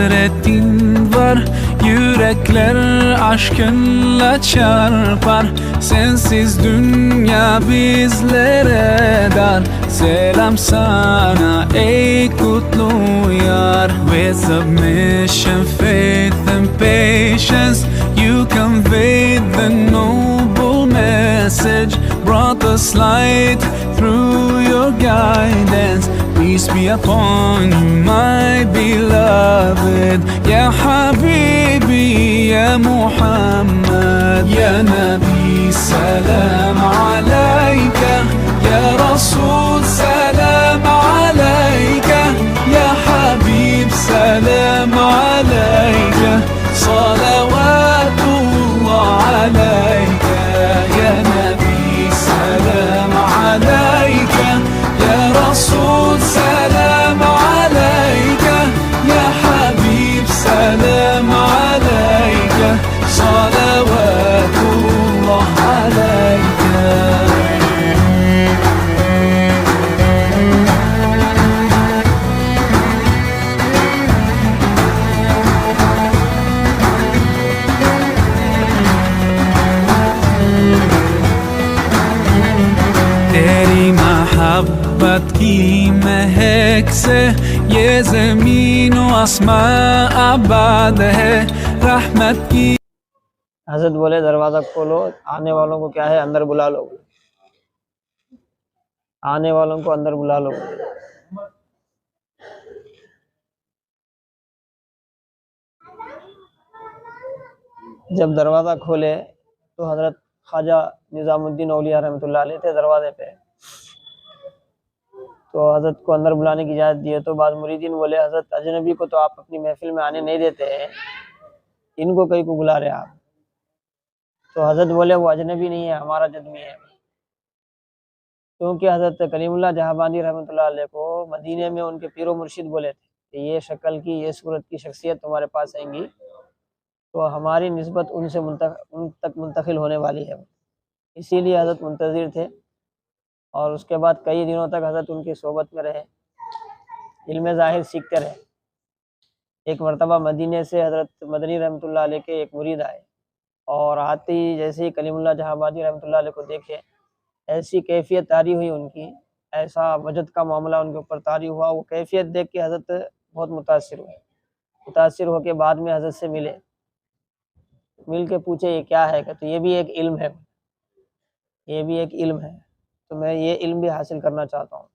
Hasretin var, yürekler aşkınla çarpar. Sensiz dünya bizlere dar. Selam sana ey kutlu yar. With submission, faith and patience, you conveyed the noble message, brought us light through your guidance. Peace be upon you, my beloved. Ya Habibi, Ya Muhammad, Ya Nabi, salam alayka. Ya Rasul, salam alayka. Ya Habib, salam alayka. Salavatullah alayka. Ya Nabi, salam alayka. Ya Rasul, salam alayka. Ya Habib, salam alayka. Salavatullah alayka. तेरी मोहब्बत की महक से ये ज़मीन व आसमां आबाद है, रहमत की। हजरत बोले दरवाजा खोलो, आने वालों को क्या है अंदर बुला लो, आने वालों को अंदर बुला लो। जब दरवाज़ा खोले तो हज़रत ख्वाजा निज़ामुद्दीन औलिया रहमतुल्लाह अलैह थे दरवाजे पे। तो हज़रत को अंदर बुलाने की इजाज़त दी तो बाद मुरीदीन बोले हज़रत अजनबी को तो आप अपनी महफिल में आने नहीं देते हैं, इनको कहीं को बुला रहे आप। तो हज़रत बोले वो अजनबी नहीं है, हमारा जदमी है। क्योंकि हज़रत कलीमुल्लाह जहाबानी रहमतुल्लाह अलैह को मदीने में उनके पीरो मुर्शिद बोले थे कि ये शक्ल की, ये सूरत की शख्सियत तुम्हारे पास आएंगी तो हमारी निस्बत उन तक मुंतकिल होने वाली है। इसीलिए हज़रत मुंतज़िर थे और उसके बाद कई दिनों तक हज़रत उनकी सोबत में रहे, इल्म ज़ाहिर सीखते रहे। एक मरतबा मदीने से हज़रत मदनी रहमतुल्लाह अलैह के एक मुरीद आए और आते ही जैसे ही कलीमुल्लाह जहाबानी रहमतुल्लाह अलैह को देखे, ऐसी कैफियत तारी हुई उनकी, ऐसा वजद का मामला उनके ऊपर तारी हुआ। वो कैफियत देख के हज़रत बहुत मुतासिर हुए। मुतासिर होकर बाद में हज़रत से मिले, मिल के पूछे ये क्या है, तो ये भी एक इल्म है, ये भी एक इल्म है, तो मैं ये इल्म भी हासिल करना चाहता हूँ।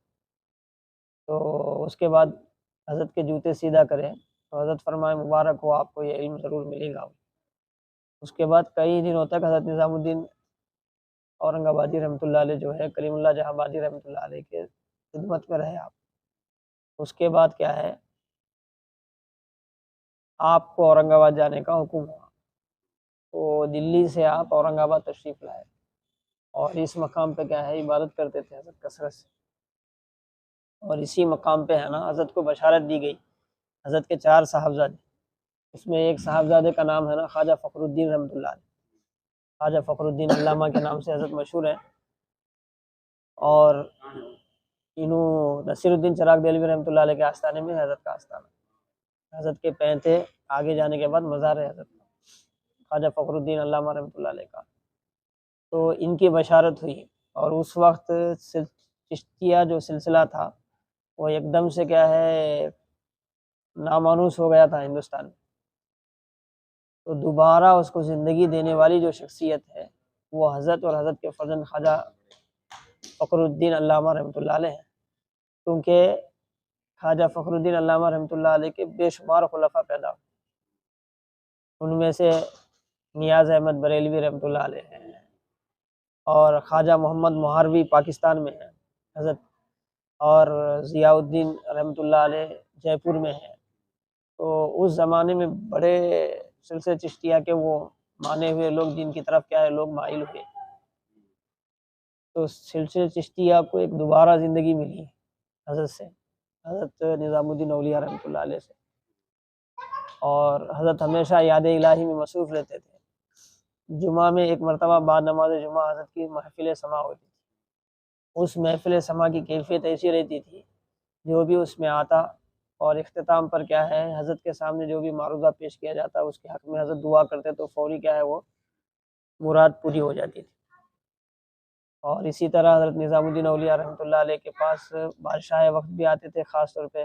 तो उसके बाद हज़रत के जूते सीधा करें तो हज़रत फरमाए मुबारक हो, आपको ये इल्म ज़रूर मिलेगा। उसके बाद कई दिनों तक हज़रत निज़ामुद्दीन औरंगाबादी रहमतुल्लाह अलैह जो है कलीमुल्लाह जहाबादी रहमतुल्लाह अलैह के खिदमत में रहे आप। उसके बाद क्या है, आपको औरंगाबाद जाने का हुक्म हुआ, तो दिल्ली से आप औरंगाबाद तशरीफ़ लाए और इस मकाम पे क्या है इबादत करते थे हज़रत कसरत से। और इसी मकाम पे है ना हज़रत को बशारत दी गई हज़रत के 4 साहबजादे, उसमें एक साहबजादे का नाम है ना ख्वाजा फ़खरुद्दीन रहमतुल्लाह अलैह। ख्वाजा फ़खरुद्दीन अल्लामा के नाम से हज़रत मशहूर हैं। और इन्हों नसीरुद्दीन चिराग देलवी रहमतुल्लाह अलैह के आस्थाने में हज़रत का आस्थाना, हज़रत के पैंते आगे जाने के बाद मज़ार है हज़रत ख्वाजा फ़खरुद्दीन अल्लामा रहमतुल्लाह अलैह का। तो इनकी बशारत हुई और उस वक्त चिश्तिया जो सिलसिला था वो एकदम से क्या है नामानूस हो गया था हिंदुस्तान में। तो दोबारा उसको ज़िंदगी देने वाली जो शख्सियत है वो हज़रत और हज़रत के फर्जंद ख्वाजा फ़खरुद्दीन अल्लामा रहमतुल्लाह अलैह हैं। क्योंकि ख्वाजा फ़खरुद्दीन अल्लामा रहमतुल्लाह अलैह के बेशुमार खुलफा पैदा हुए, उनमें से नियाज़ अहमद बरेलवी रहमतुल्लाह अलैह हैं और ख्वाजा मोहम्मद मुहारवी पाकिस्तान में हैं हज़रत, और ज़ियाउद्दीन रहमतुल्लाह अलैह जयपुर में हैं। तो उस ज़माने में बड़े सिलसिले चिश्तिया के वो माने हुए लोग जिनकी तरफ क्या है लोग माइल हुए। तो सिलसिले चिश्तिया को एक दोबारा ज़िंदगी मिली हज़रत से, हज़रत निज़ामुद्दीन औलिया रहमतुल्लाह अलैह से। और हज़रत हमेशा याद इलाही में मसरूफ़ रहते थे। जुमा में एक मरतबा बाद नमाज जुमा हज़रत की महफ़िल समा होती थी। उस महफ़िल समा की कैफियत ऐसी रहती थी, जो भी उसमें आता और इख्तिताम पर क्या है, हज़रत के सामने जो भी मारूज़ा पेश किया जाता है उसके हक़ में हज़रत दुआ करते तो फ़ौरी क्या है वो मुराद पूरी हो जाती थी। और इसी तरह हज़रत निज़ामुद्दीन औलिया रहमतुल्लाह अलैह के पास बादशाह वक़्त भी आते थे, ख़ास तौर पे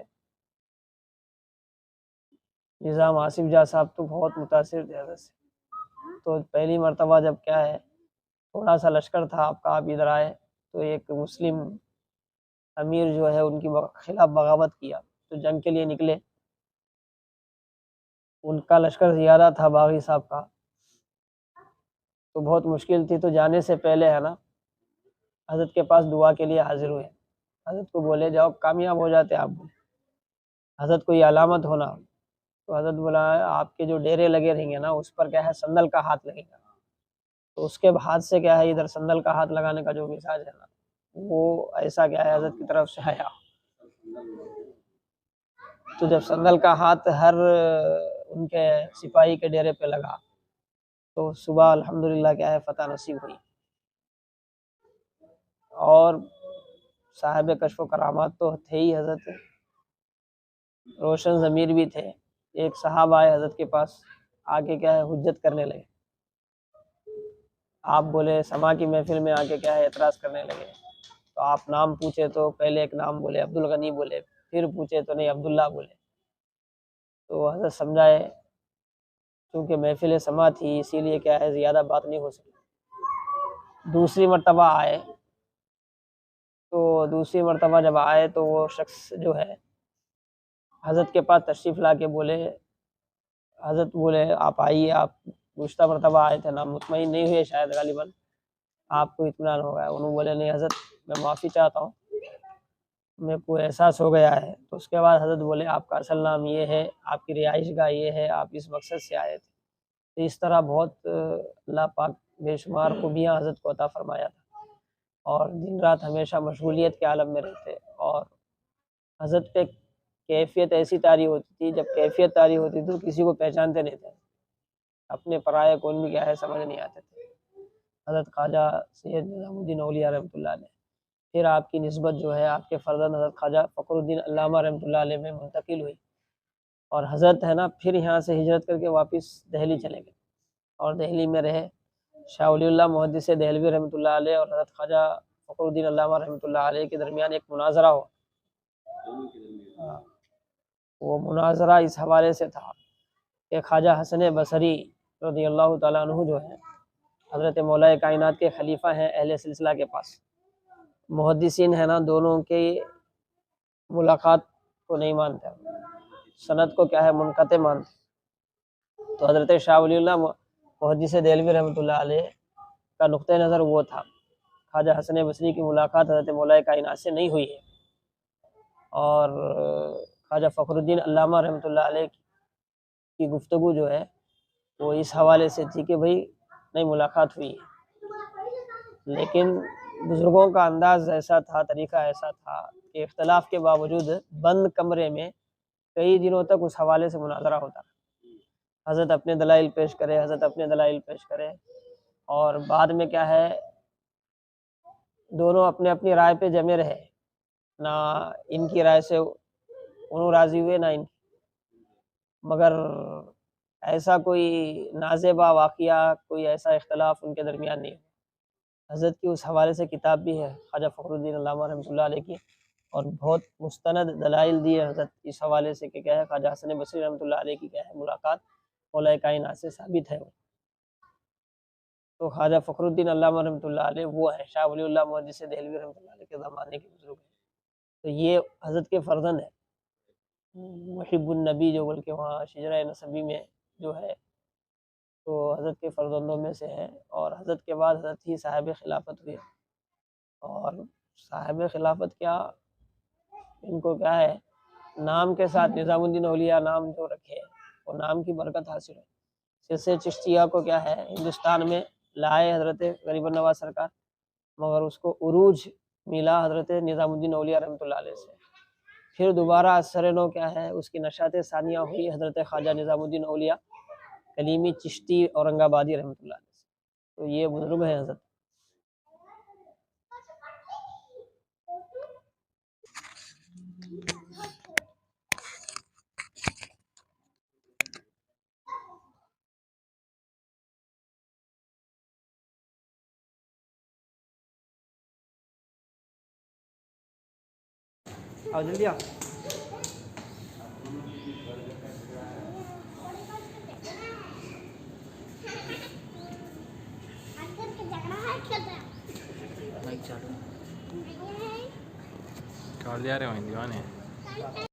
निज़ाम आसिफ़ जाह साहब तो बहुत मुतासिर थे हज़रत से। तो पहली मर्तबा जब क्या है थोड़ा सा लश्कर था आपका, आप इधर आए तो एक मुस्लिम अमीर जो है उनकी खिलाफ बगावत किया, तो जंग के लिए निकले। उनका लश्कर ज़्यादा था बागी साहब का, तो बहुत मुश्किल थी। तो जाने से पहले है ना हज़रत के पास दुआ के लिए हाजिर हुए। हज़रत को बोले जाओ कामयाब हो जाते आप, बोले हज़रत कोई अलामत होना। तो हज़रत बोला आपके जो डेरे लगे रहेंगे ना उस पर क्या है संदल का हाथ लगेगा। तो उसके हाथ से क्या है इधर संदल का हाथ लगाने का जो मिजाज है ना वो ऐसा क्या है हज़रत की तरफ से आया। तो जब संदल का हाथ हर उनके सिपाही के डेरे पे लगा तो सुबह अल्हम्दुलिल्लाह क्या है फतह नसीब हुई। और साहिब कश्फ करामात तो थे ही हज़रत, रोशन ज़मीर भी थे। एक साहब आए हज़रत के पास, आके क्या है हुज्जत करने लगे। आप बोले समा की महफिल में आके क्या है एतराज़ करने लगे। तो आप नाम पूछे तो पहले एक नाम बोले अब्दुल गनी बोले, फिर पूछे तो नहीं अब्दुल्ला बोले। तो हज़रत समझाए क्योंकि महफिल समा थी इसीलिए क्या है ज़्यादा बात नहीं हो सकी। दूसरी मर्तबा आए, तो दूसरी मर्तबा जब आए तो वो शख्स जो है हज़रत के पास तशरीफ़ ला के बोले, हज़रत बोले आप आइए, आप गुज़िश्ता मर्तबा आए थे ना, मुतमईन नहीं हुए शायद गालिबन, आपको इत्मीनान हो गया। उन्होंने बोले नहीं हज़रत मैं माफ़ी चाहता हूँ, मेरे को एहसास हो गया है। तो उसके बाद हज़रत बोले आपका असल नाम ये है, आपकी रिहाइशगाह ये है, आप इस मकसद से आए थे। तो इस तरह बहुत अल्लाह पाक बेशुमार खूबियाँ हज़रत को अता फ़रमाया था और दिन रात हमेशा मशगूलियत के आलम में रहते। और हज़रत पे कैफ़ियत ऐसी तारी होती थी, जब कैफ़ियत तारी होती थी तो किसी को पहचानते नहीं थे, अपने पराये कौन भी क्या है समझ नहीं आते थे। हज़रत ख्वाजा सैयद निज़ामुद्दीन औलिया रहमतुल्लाह अलैह, फिर आपकी निस्बत जो है आपके फ़र्जंद हज़रत ख्वाजा फ़खरुद्दीन अल्लामा रहमतुल्लाह अलैह में मुंतकिल हुई। और हज़रत है ना फिर यहाँ से हिजरत करके वापस दिल्ली चले गए और दिल्ली में रहे। शाह वलीउल्लाह मुहद्दिस देहलवी रहमतुल्लाह अलैह और हज़रत ख्वाजा फ़खरुद्दीन अल्लामा रहमतुल्लाह अलैह के दरमियान एक मुनाज़रा हुआ। हाँ, वो मुनाज़रा इस हवाले से था कि ख्वाजा हसन बसरी रज़ियल्लाहु ताला अन्हु जो है हज़रत मौलाए कायनात के खलीफा हैं अहले सिलसिला के पास। मुहद्दिसीन है ना दोनों के मुलाकात को नहीं मानते, सनद को क्या है मुनक़ते मानते। तो हज़रत शाह वलीउल्लाह मुहद्दिस देहलवी रहमतुल्लाह अलैह का नुक्ते नज़र वो था ख्वाजा हसन बसरी की मुलाकात हज़रत मौलाए कायनात से नहीं हुई है। और ख्वाजा फ़खरुद्दीन अल्लामा रहमतुल्लाह अलैह की गुफ्तगू जो है वो इस हवाले से थी कि भाई नहीं मुलाकात हुई है। लेकिन बुज़ुर्गों का अंदाज़ ऐसा था, तरीक़ा ऐसा था कि इख्तिलाफ़ के बावजूद बंद कमरे में कई दिनों तक उस हवाले से मुनाज़रा होता। हज़रत अपने दलाइल पेश करे, हज़रत अपने दलाइल पेश करे और बाद में क्या है दोनों अपने अपनी राय पे जमे रहे, ना इनकी राय से उन्हों राज़ी हुए ना इनकी। मगर ऐसा कोई नाज़ेबा वाक़िया, कोई ऐसा इख्तिलाफ़ उनके दरमियान नहीं। हज़रत की उस हवाले से किताब भी है ख्वाजा फ़खरुद्दीन अल्लामा रहमतुल्लाह अलैह की, और बहुत मुस्तनद दलाइल दिए हज़रत इस हवाले से कि क्या है ख्वाजा हसन बसरी रहमतुल्लाह अलैह की क्या है मुलाकात मौलाए कायनात से साबित है। तो ख्वाजा फ़खरुद्दीन अल्लामा रहमतुल्लाह अलैह वो है शाह वलीउल्लाह मुहद्दिस देहलवी रहमतुल्लाह अलैह के ज़माने के बुज़ुर्ग हैं। तो ये हज़रत के फ़र्जंद है मुहिब्बुन नबी जो बल्कि वहाँ शिजरा नसबी में जो है तो हज़रत के फ़र्जंदों में से है। और हज़रत के बाद हज़रत ही साहिब खिलाफत हुए। और साहिब खिलाफत क्या, इनको क्या है नाम के साथ निज़ामुद्दीन औलिया नाम जो रखे वो नाम की बरकत हासिल है। सिलसिले चिश्तिया को क्या है हिंदुस्तान में लाए हज़रत गरीबन नवाज सरकार, मगर उसको उरूज मिला हज़रत निज़ामुद्दीन औलिया रहमतुल्लाह अलैह से। फिर दोबारा असर नो क्या है उसकी नशात सानिया हुई हज़रत ख्वाजा निज़ामुद्दीन औलिया कलीमी चिश्ती औरंगाबादी रहमतुल्लाह अलैह से। तो ये बुज़ुर्ग हैं हज़रत। आओ जल्दी आओ। Kau lihat yang ini mana?